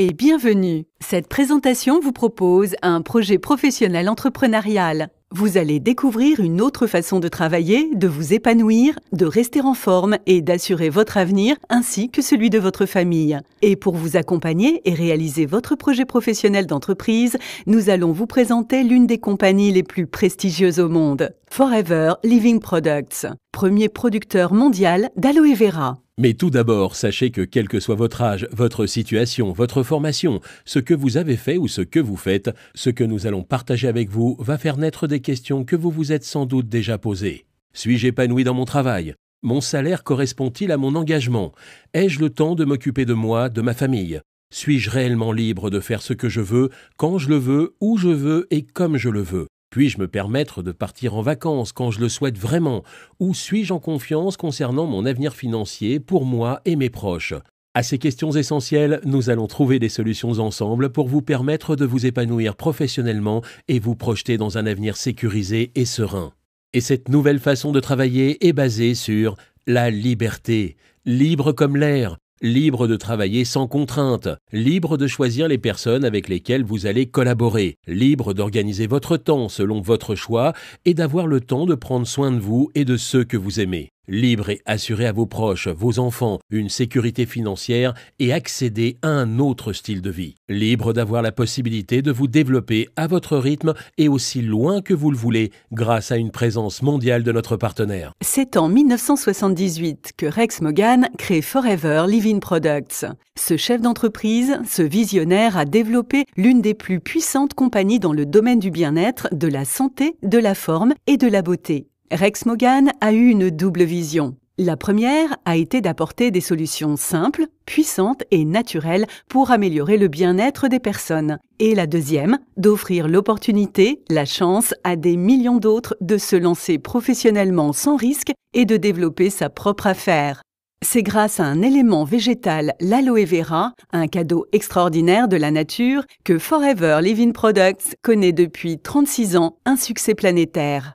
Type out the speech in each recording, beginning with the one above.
et bienvenue. Cette présentation vous propose un projet professionnel entrepreneurial. Vous allez découvrir une autre façon de travailler, de vous épanouir, de rester en forme et d'assurer votre avenir ainsi que celui de votre famille. Et pour vous accompagner et réaliser votre projet professionnel d'entreprise, nous allons vous présenter l'une des compagnies les plus prestigieuses au monde, Forever Living Products, premier producteur mondial d'aloe vera. Mais tout d'abord, sachez que quel que soit votre âge, votre situation, votre formation, ce que vous avez fait ou ce que vous faites, ce que nous allons partager avec vous va faire naître des questions que vous vous êtes sans doute déjà posées. Suis-je épanoui dans mon travail ? Mon salaire correspond-il à mon engagement ? Ai-je le temps de m'occuper de moi, de ma famille ? Suis-je réellement libre de faire ce que je veux, quand je le veux, où je veux et comme je le veux ? Puis-je me permettre de partir en vacances quand je le souhaite vraiment ? Ou suis-je en confiance concernant mon avenir financier pour moi et mes proches ? À ces questions essentielles, nous allons trouver des solutions ensemble pour vous permettre de vous épanouir professionnellement et vous projeter dans un avenir sécurisé et serein. Et cette nouvelle façon de travailler est basée sur la liberté, libre comme l'air. Libre de travailler sans contrainte, libre de choisir les personnes avec lesquelles vous allez collaborer, libre d'organiser votre temps selon votre choix et d'avoir le temps de prendre soin de vous et de ceux que vous aimez. Libre et assurer à vos proches, vos enfants, une sécurité financière et accéder à un autre style de vie. Libre d'avoir la possibilité de vous développer à votre rythme et aussi loin que vous le voulez grâce à une présence mondiale de notre partenaire. C'est en 1978 que Rex Morgan crée Forever Living Products. Ce chef d'entreprise, ce visionnaire a développé l'une des plus puissantes compagnies dans le domaine du bien-être, de la santé, de la forme et de la beauté. Rex Morgan a eu une double vision. La première a été d'apporter des solutions simples, puissantes et naturelles pour améliorer le bien-être des personnes. Et la deuxième, d'offrir l'opportunité, la chance à des millions d'autres de se lancer professionnellement sans risque et de développer sa propre affaire. C'est grâce à un élément végétal, l'aloe vera, un cadeau extraordinaire de la nature, que Forever Living Products connaît depuis 36 ans un succès planétaire.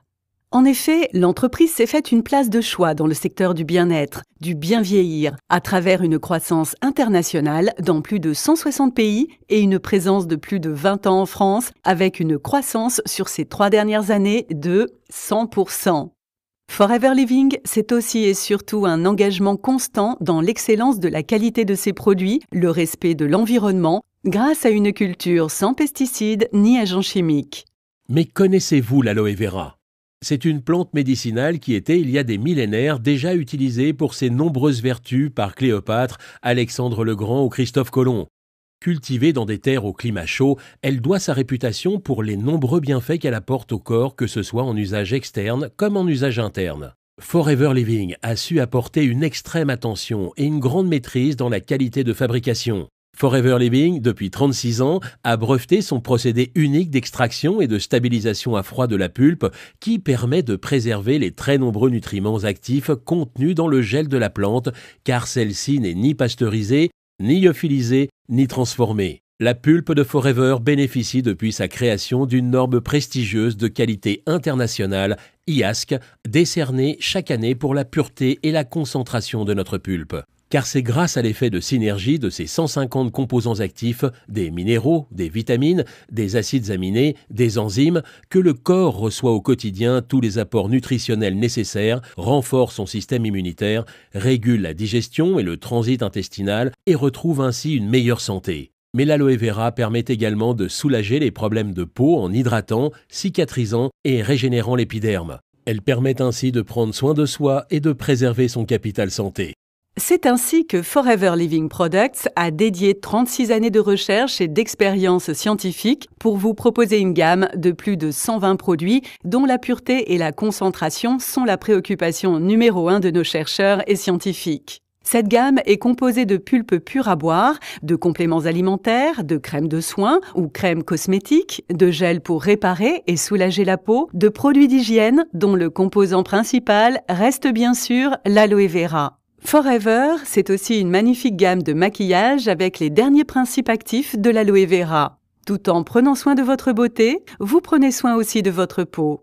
En effet, l'entreprise s'est faite une place de choix dans le secteur du bien-être, du bien vieillir, à travers une croissance internationale dans plus de 160 pays et une présence de plus de 20 ans en France, avec une croissance sur ces 3 dernières années de 100%. Forever Living, c'est aussi et surtout un engagement constant dans l'excellence de la qualité de ses produits, le respect de l'environnement, grâce à une culture sans pesticides ni agents chimiques. Mais connaissez-vous l'aloe vera ? C'est une plante médicinale qui était, il y a des millénaires, déjà utilisée pour ses nombreuses vertus par Cléopâtre, Alexandre le Grand ou Christophe Colomb. Cultivée dans des terres au climat chaud, elle doit sa réputation pour les nombreux bienfaits qu'elle apporte au corps, que ce soit en usage externe comme en usage interne. Forever Living a su apporter une extrême attention et une grande maîtrise dans la qualité de fabrication. Forever Living, depuis 36 ans, a breveté son procédé unique d'extraction et de stabilisation à froid de la pulpe qui permet de préserver les très nombreux nutriments actifs contenus dans le gel de la plante car celle-ci n'est ni pasteurisée, ni lyophilisée, ni transformée. La pulpe de Forever bénéficie depuis sa création d'une norme prestigieuse de qualité internationale, IASC, décernée chaque année pour la pureté et la concentration de notre pulpe. Car c'est grâce à l'effet de synergie de ces 150 composants actifs, des minéraux, des vitamines, des acides aminés, des enzymes, que le corps reçoit au quotidien tous les apports nutritionnels nécessaires, renforce son système immunitaire, régule la digestion et le transit intestinal et retrouve ainsi une meilleure santé. Mais l'aloe vera permet également de soulager les problèmes de peau en hydratant, cicatrisant et régénérant l'épiderme. Elle permet ainsi de prendre soin de soi et de préserver son capital santé. C'est ainsi que Forever Living Products a dédié 36 années de recherche et d'expérience scientifique pour vous proposer une gamme de plus de 120 produits dont la pureté et la concentration sont la préoccupation numéro 1 de nos chercheurs et scientifiques. Cette gamme est composée de pulpes pures à boire, de compléments alimentaires, de crèmes de soins ou crèmes cosmétiques, de gels pour réparer et soulager la peau, de produits d'hygiène dont le composant principal reste bien sûr l'aloe vera. Forever, c'est aussi une magnifique gamme de maquillage avec les derniers principes actifs de l'aloe vera. Tout en prenant soin de votre beauté, vous prenez soin aussi de votre peau.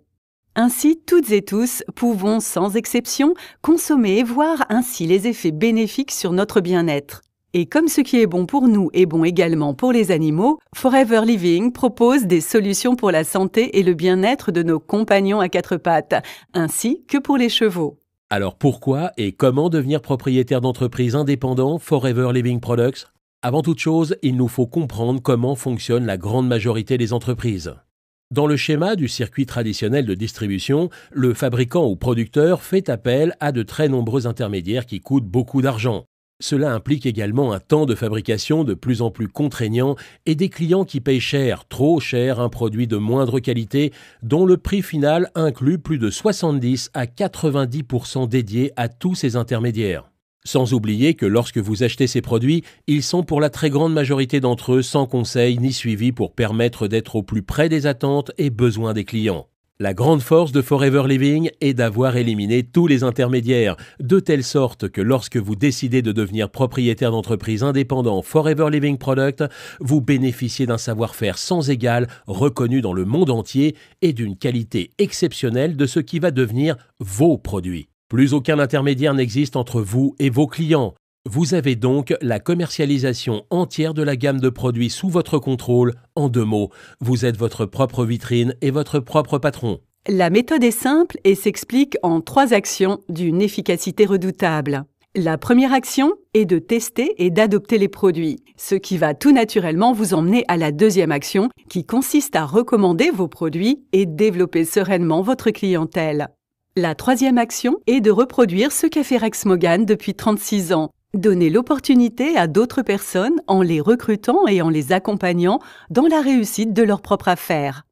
Ainsi, toutes et tous pouvons, sans exception, consommer et voir ainsi les effets bénéfiques sur notre bien-être. Et comme ce qui est bon pour nous est bon également pour les animaux, Forever Living propose des solutions pour la santé et le bien-être de nos compagnons à quatre pattes, ainsi que pour les chevaux. Alors pourquoi et comment devenir propriétaire d'entreprise indépendant Forever Living Products ? Avant toute chose, il nous faut comprendre comment fonctionne la grande majorité des entreprises. Dans le schéma du circuit traditionnel de distribution, le fabricant ou producteur fait appel à de très nombreux intermédiaires qui coûtent beaucoup d'argent. Cela implique également un temps de fabrication de plus en plus contraignant et des clients qui payent cher, trop cher, un produit de moindre qualité dont le prix final inclut plus de 70 à 90% dédiés à tous ces intermédiaires. Sans oublier que lorsque vous achetez ces produits, ils sont pour la très grande majorité d'entre eux sans conseil ni suivi pour permettre d'être au plus près des attentes et besoins des clients. La grande force de Forever Living est d'avoir éliminé tous les intermédiaires, de telle sorte que lorsque vous décidez de devenir propriétaire d'entreprise indépendant Forever Living Product, vous bénéficiez d'un savoir-faire sans égal, reconnu dans le monde entier et d'une qualité exceptionnelle de ce qui va devenir vos produits. Plus aucun intermédiaire n'existe entre vous et vos clients. Vous avez donc la commercialisation entière de la gamme de produits sous votre contrôle. En 2 mots, vous êtes votre propre vitrine et votre propre patron. La méthode est simple et s'explique en 3 actions d'une efficacité redoutable. La première action est de tester et d'adopter les produits, ce qui va tout naturellement vous emmener à la deuxième action qui consiste à recommander vos produits et développer sereinement votre clientèle. La troisième action est de reproduire ce qu'a fait Rex Mogán depuis 36 ans. Donner l'opportunité à d'autres personnes en les recrutant et en les accompagnant dans la réussite de leur propre affaire.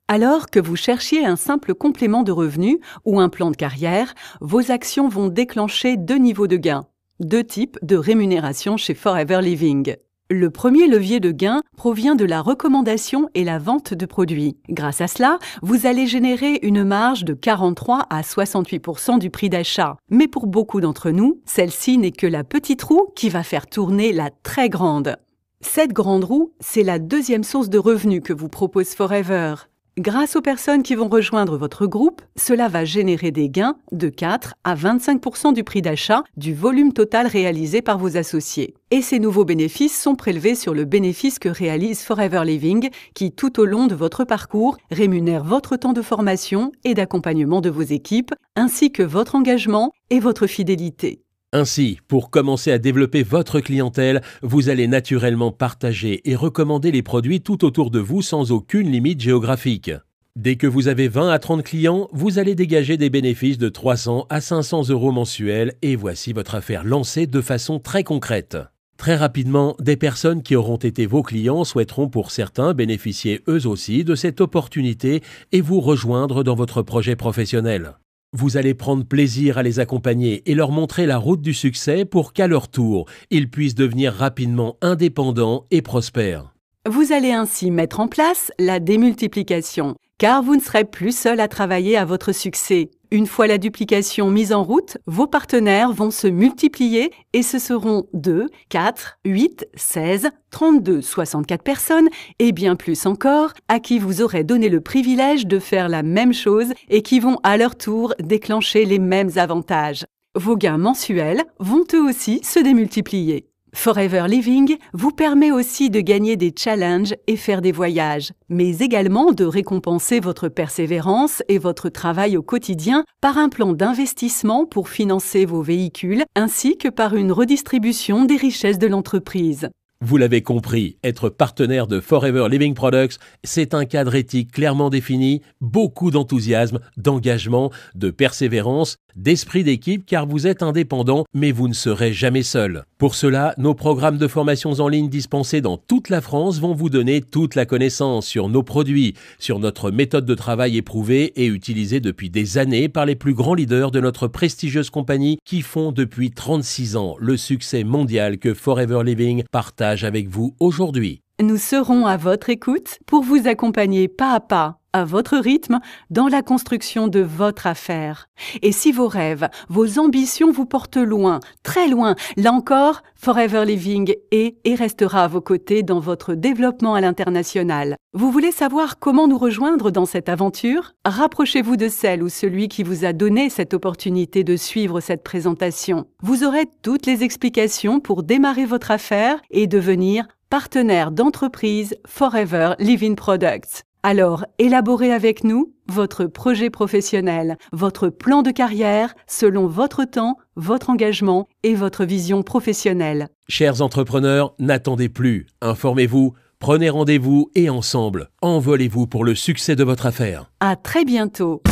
Alors que vous cherchiez un simple complément de revenus ou un plan de carrière, vos actions vont déclencher 2 niveaux de gains, 2 types de rémunération chez Forever Living. Le premier levier de gain provient de la recommandation et la vente de produits. Grâce à cela, vous allez générer une marge de 43 à 68% du prix d'achat. Mais pour beaucoup d'entre nous, celle-ci n'est que la petite roue qui va faire tourner la très grande. Cette grande roue, c'est la deuxième source de revenus que vous propose Forever. Grâce aux personnes qui vont rejoindre votre groupe, cela va générer des gains de 4 à 25% du prix d'achat du volume total réalisé par vos associés. Et ces nouveaux bénéfices sont prélevés sur le bénéfice que réalise Forever Living, qui tout au long de votre parcours rémunère votre temps de formation et d'accompagnement de vos équipes, ainsi que votre engagement et votre fidélité. Ainsi, pour commencer à développer votre clientèle, vous allez naturellement partager et recommander les produits tout autour de vous sans aucune limite géographique. Dès que vous avez 20 à 30 clients, vous allez dégager des bénéfices de 300 à 500 € mensuels et voici votre affaire lancée de façon très concrète. Très rapidement, des personnes qui auront été vos clients souhaiteront pour certains bénéficier eux aussi de cette opportunité et vous rejoindre dans votre projet professionnel. Vous allez prendre plaisir à les accompagner et leur montrer la route du succès pour qu'à leur tour, ils puissent devenir rapidement indépendants et prospères. Vous allez ainsi mettre en place la démultiplication, car vous ne serez plus seul à travailler à votre succès. Une fois la duplication mise en route, vos partenaires vont se multiplier et ce seront 2, 4, 8, 16, 32, 64 personnes et bien plus encore à qui vous aurez donné le privilège de faire la même chose et qui vont à leur tour déclencher les mêmes avantages. Vos gains mensuels vont eux aussi se démultiplier. Forever Living vous permet aussi de gagner des challenges et faire des voyages, mais également de récompenser votre persévérance et votre travail au quotidien par un plan d'investissement pour financer vos véhicules ainsi que par une redistribution des richesses de l'entreprise. Vous l'avez compris, être partenaire de Forever Living Products, c'est un cadre éthique clairement défini, beaucoup d'enthousiasme, d'engagement, de persévérance, d'esprit d'équipe car vous êtes indépendant, mais vous ne serez jamais seul. Pour cela, nos programmes de formations en ligne dispensés dans toute la France vont vous donner toute la connaissance sur nos produits, sur notre méthode de travail éprouvée et utilisée depuis des années par les plus grands leaders de notre prestigieuse compagnie qui font depuis 36 ans le succès mondial que Forever Living partage avec vous aujourd'hui. Nous serons à votre écoute pour vous accompagner pas à pas, à votre rythme, dans la construction de votre affaire. Et si vos rêves, vos ambitions vous portent loin, très loin, là encore, Forever Living est et restera à vos côtés dans votre développement à l'international. Vous voulez savoir comment nous rejoindre dans cette aventure? Rapprochez-vous de celle ou celui qui vous a donné cette opportunité de suivre cette présentation. Vous aurez toutes les explications pour démarrer votre affaire et devenir partenaire d'entreprise Forever Living Products. Alors, élaborez avec nous votre projet professionnel, votre plan de carrière selon votre temps, votre engagement et votre vision professionnelle. Chers entrepreneurs, n'attendez plus. Informez-vous, prenez rendez-vous et ensemble, envolez-vous pour le succès de votre affaire. À très bientôt.